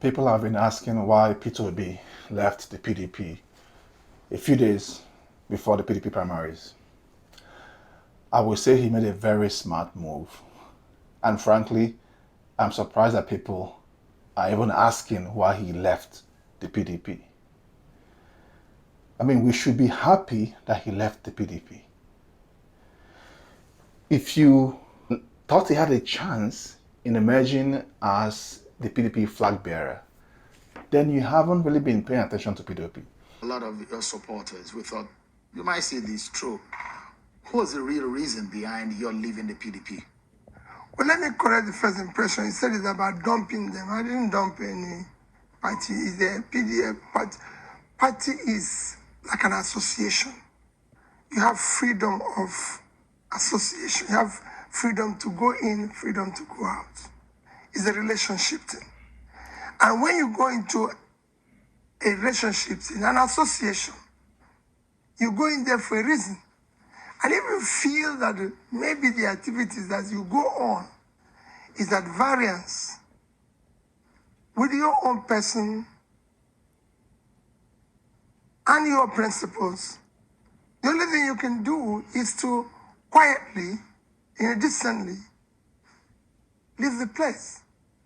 People have been asking why Peter Obi left the PDP a few days before the PDP primaries. I would say he made a very smart move. And frankly, I'm surprised that people are even asking why he left the PDP. I mean, we should be happy that he left the PDP. If you thought he had a chance in emerging as the PDP flag bearer, then you haven't really been paying attention to PDP. A lot of your supporters, we thought you might say this true. What was the real reason behind your leaving the PDP? Well, let me correct the first impression. You said it's about dumping them. I didn't dump any party. It's the PDP party. Party is like an association. You have freedom of association. You have freedom to go in, freedom to go out. It's a relationship thing. And when you go into a relationship thing, an association, you go in there for a reason. And if you feel that maybe the activities that you go on is at variance with your own person and your principles, the only thing you can do is to quietly, decently, leave the place.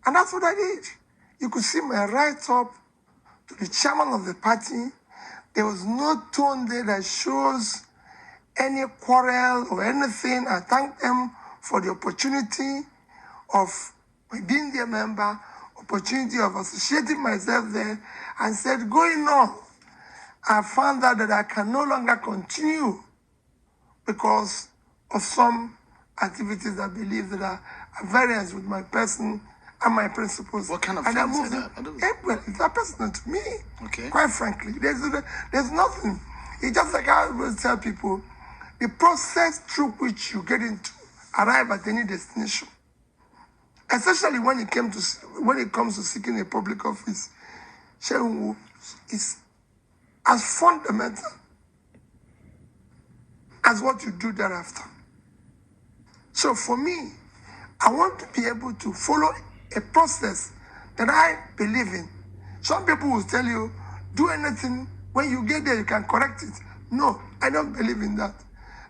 And that's what I did. You could see my write-up to the chairman of the party. There was no tone there that shows any quarrel or anything. I thank them for the opportunity of being their member, opportunity of associating myself there, and said, going on, I found out that I can no longer continue because of some activities I believe that are at variance with my person and my principles. What kind of and things I are moved that? well, it's not personal to me. Okay. Quite frankly, there's nothing. It's just like I always tell people, the process through which you get into arrive at any destination, especially when it comes to seeking a public office, is as fundamental as what you do thereafter. So for me, I want to be able to follow a process that I believe in. Some people will tell you, do anything, when you get there, you can correct it. No, I don't believe in that.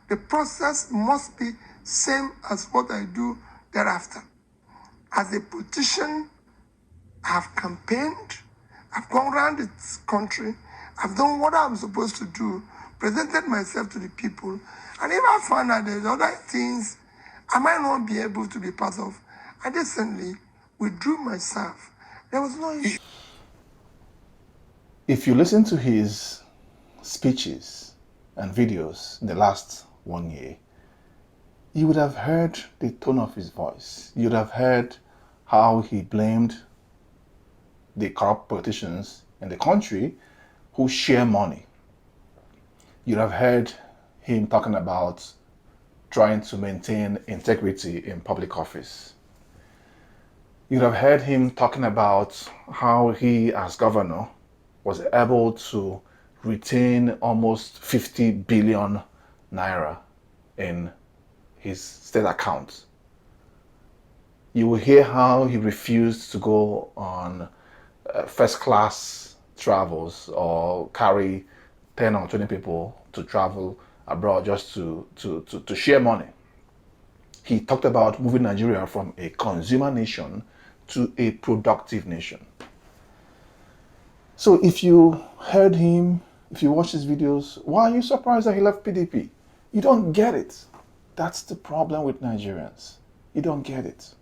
The process must be same as what I do thereafter. As a politician, I've campaigned, I've gone around the country, I've done what I'm supposed to do, presented myself to the people, and if I find out there's other things I might not be able to be part of, I decently withdrew myself. There was no issue. If you listen to his speeches and videos in the last 1 year, you would have heard the tone of his voice. You would have heard how he blamed the corrupt politicians in the country who share money. You'd have heard him talking about trying to maintain integrity in public office. You'd have heard him talking about how he, as governor, was able to retain almost 50 billion naira in his state account. You will hear how he refused to go on first class travels or carry 10 or 20 people to travel abroad just to share money. He talked about moving Nigeria from a consumer nation to a productive nation. So if you heard him, if you watch his videos, why are you surprised that he left PDP? You don't get it. That's the problem with Nigerians. You don't get it.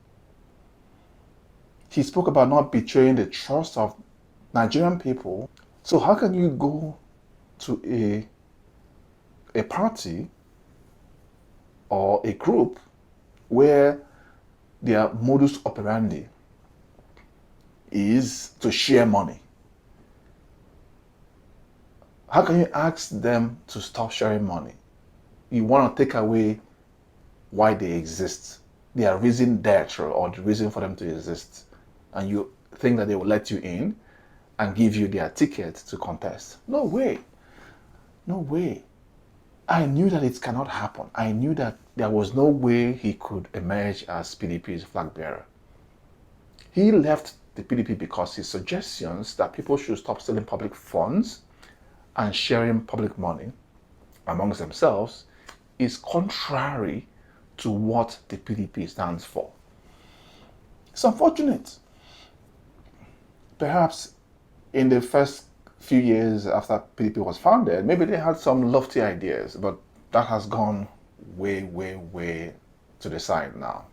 He spoke about not betraying the trust of Nigerian people. So how can you go to a party or a group where their modus operandi is to share money? How can you ask them to stop sharing money? You want to take away why they exist, their reason d'etre or the reason for them to exist, and you think that they will let you in and give you their ticket to contest. No way. No way. I knew that it cannot happen. I knew that there was no way he could emerge as PDP's flag bearer. He left the PDP because his suggestions that people should stop stealing public funds and sharing public money amongst themselves is contrary to what the PDP stands for. It's unfortunate. Perhaps in the first few years after PDP was founded, maybe they had some lofty ideas, but that has gone way, way, way to the side now.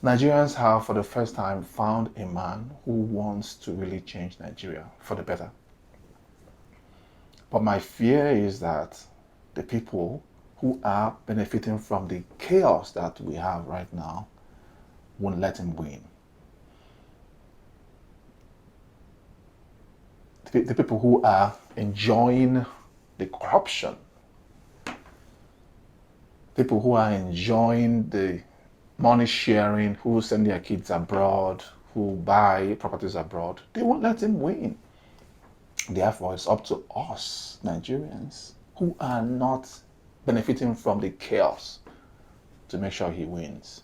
Nigerians have, for the first time, found a man who wants to really change Nigeria for the better. But my fear is that the people who are benefiting from the chaos that we have right now won't let him win. The people who are enjoying the corruption, people who are enjoying the money sharing, who send their kids abroad, who buy properties abroad, they won't let him win. Therefore, it's up to us, Nigerians, who are not benefiting from the chaos, to make sure he wins.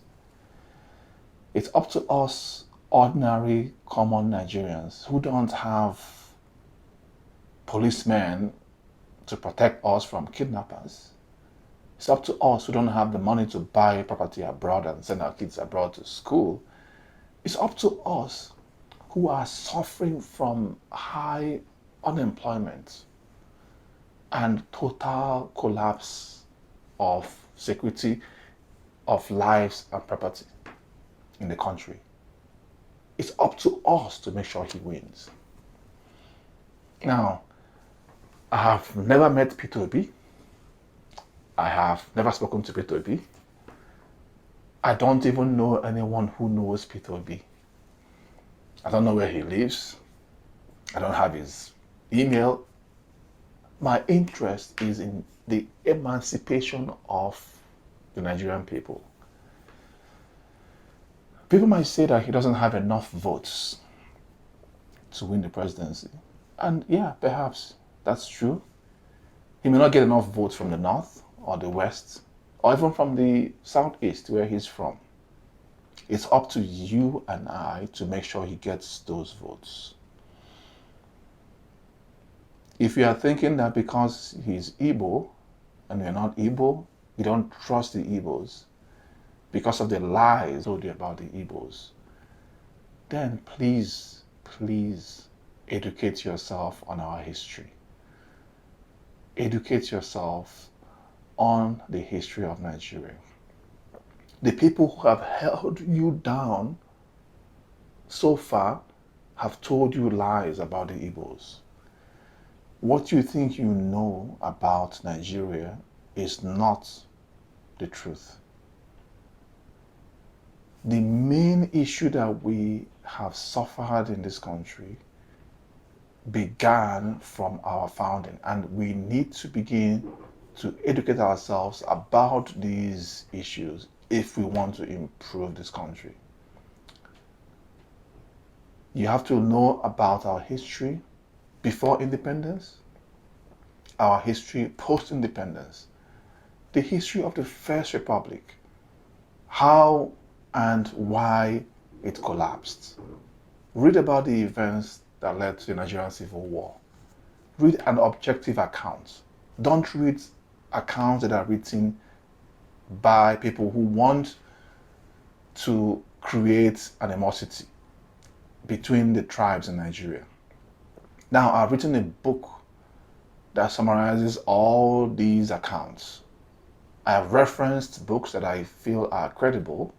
It's up to us, ordinary, common Nigerians, who don't have policemen to protect us from kidnappers. It's up to us who don't have the money to buy property abroad and send our kids abroad to school. It's up to us who are suffering from high unemployment and total collapse of security of lives and property in the country. It's up to us to make sure he wins. Now, I have never met Peter Obi. I have never spoken to Peter Obi. I don't even know anyone who knows Peter Obi. I don't know where he lives. I don't have his email. My interest is in the emancipation of the Nigerian people. People might say that he doesn't have enough votes to win the presidency. And yeah, perhaps that's true. He may not get enough votes from the north or the west, or even from the southeast where he's from. It's up to you and I to make sure he gets those votes. If you are thinking that because he's Igbo and you're not Igbo, you don't trust the Igbos because of the lies told you about the Igbos, then please, please educate yourself on our history. Educate yourself on the history of Nigeria. The people who have held you down so far have told you lies about the Igbos. What you think you know about Nigeria is not the truth. The main issue that we have suffered in this country began from our founding, and we need to begin to educate ourselves about these issues if we want to improve this country. You have to know about our history before independence, our history post-independence, the history of the First Republic, how and why it collapsed. Read about the events that led to the Nigerian Civil War. Read an objective account. Don't read accounts that are written by people who want to create animosity between the tribes in Nigeria. Now, I've written a book that summarizes all these accounts. I have referenced books that I feel are credible.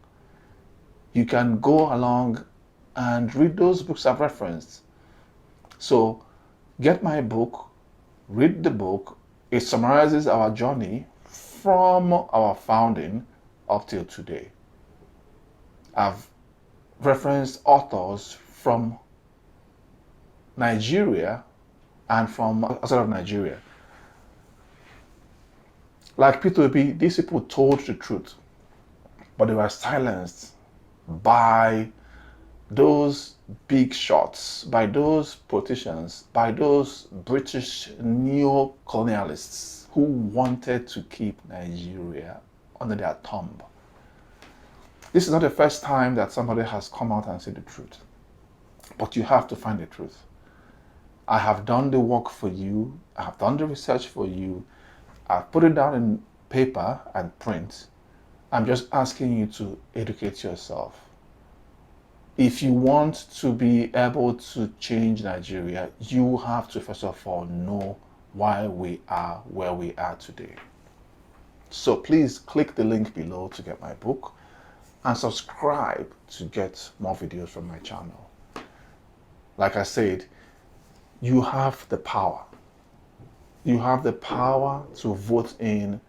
You can go along and read those books I've referenced. So, get my book, read the book. It summarizes our journey from our founding up till today. I've referenced authors from Nigeria and from outside of Nigeria. Like Peter Obi, these people told the truth, but they were silenced by those big shots, by those politicians, by those British neo-colonialists who wanted to keep Nigeria under their thumb. This is not the first time that somebody has come out and said the truth, but you have to find the truth. I have done the work for you. I have done the research for you. I've put it down in paper and print. I'm just asking you to educate yourself. If you want to be able to change Nigeria, you have to first of all know why we are where we are today. So please click the link below to get my book and subscribe to get more videos from my channel. Like I said, you have the power. You have the power to vote in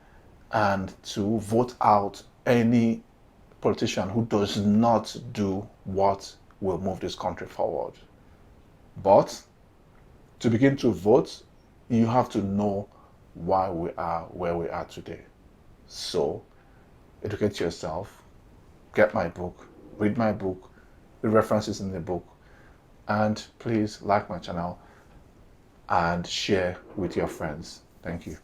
and to vote out any politician who does not do what will move this country forward. But to begin to vote, you have to know why we are where we are today. So educate yourself, get my book, read my book, the references in the book, and please like my channel and share with your friends. Thank you.